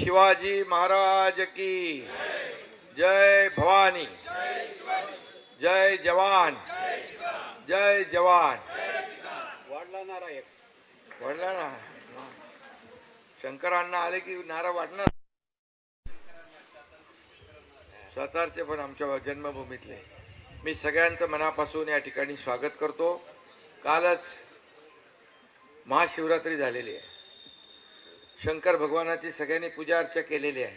शिवाजी महाराज की जय भवानी, जय जवान, जय जवान. वाढला नारा एक. वाढला ना. शंकरांना आले की नारा वाढणार. सातारचे पण आमच्या जन्मभूमीतले मी सगळ्यांचं मनापासून या ठिकाणी स्वागत करतो. कालच महाशिवरात्री झालेली आहे. शंकर भगवानाची सगळ्यांनी पूजा अर्चा केलेली आहे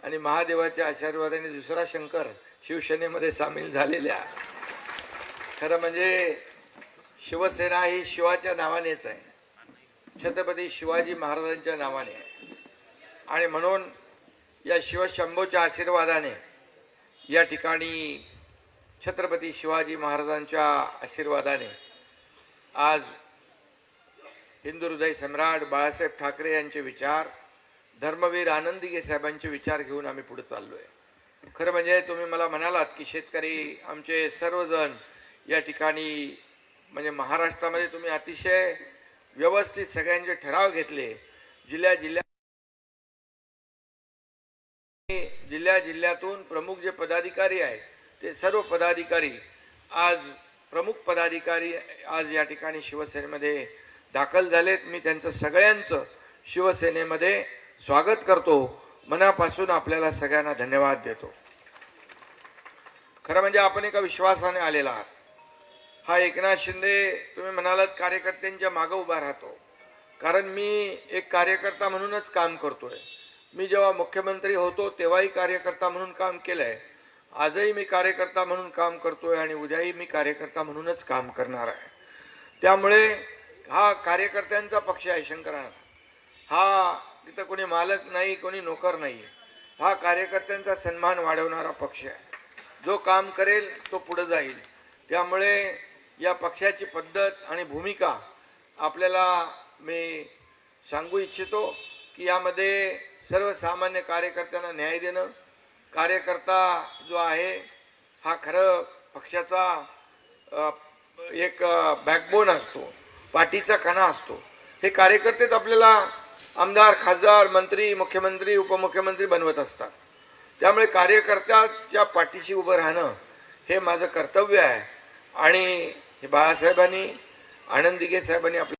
आणि महादेवाच्या आशीर्वादाने दुसरा शंकर शिवसेनेमध्ये सामील झालेला आहे. खरं म्हणजे शिवसेना ही शिवाच्या नावानेच आहे, छत्रपती शिवाजी महाराजांच्या नावाने आहे. आणि म्हणून या शिवशंभूच्या आशीर्वादाने या ठिकाणी छत्रपती शिवाजी महाराजांच्या आशीर्वादाने आज हिंदू हृदय सम्राट बाळासाहेब ठाकरे यांचे विचार, धर्मवीर आनंदीगे साहेबांचे विचार घेऊन आम्ही पुढे चाललोय. खरं म्हणजे तुम्ही मला म्हणालात की शेतकरी आमचे सर्वजण या ठिकाणी म्हणजे महाराष्ट्रामध्ये तुम्ही अतिशय व्यवस्थित सगळ्यांचे ठराव घेतले. जिल्ह्यातून प्रमुख जे पदाधिकारी आहेत ते सर्व पदाधिकारी आज प्रमुख पदाधिकारी आज या ठिकाणी शिवसेनेमध्ये दाखल झालेत. मी त्यांचं सगळ्यांचं शिवसेनेमध्ये स्वागत करतो. मनापासून आपल्याला सगळ्यांना धन्यवाद देतो. खरं म्हणजे आपण एका विश्वासाने आलेला आहात. हा एकनाथ शिंदे तुम्ही म्हणालात कार्यकर्त्यांच्या मागे उभा राहतो, कारण मी एक कार्यकर्ता म्हणूनच काम करतोय. मी जेव्हा मुख्यमंत्री होतो तेव्हाही कार्यकर्ता म्हणून काम केलंय, आजही मी कार्यकर्ता म्हणून काम करतोय आणि उद्याही मी कार्यकर्ता म्हणूनच काम करणार आहे. त्यामुळे हा कार्यकर्त्यांचा पक्ष आहे. शंकरांना हा तिथं कोणी मालक नाही, कोणी नोकर नाही. हा कार्यकर्त्यांचा सन्मान वाढवणारा पक्ष आहे. जो काम करेल तो पुढे जाईल. त्यामुळे या पक्षाची पद्धत आणि भूमिका आपल्याला मी सांगू इच्छितो की यामध्ये सर्वसामान्य कार्यकर्त्यांना न्याय देणं, कार्यकर्ता जो आहे हा खरं पक्षाचा एक बॅकबोन असतो, पाठीचा कणा असतो. हे कार्यकर्तेच आपल्याला आमदार, खासदार, मंत्री, मुख्यमंत्री, उपमुख्यमंत्री बनवत असतात. त्यामुळे कार्यकर्त्याच्या पाठीशी उभं राहणं हे माझं कर्तव्य आहे. आणि हे बाळासाहेबांनी, आनंदीगे साहेबांनी आपल्या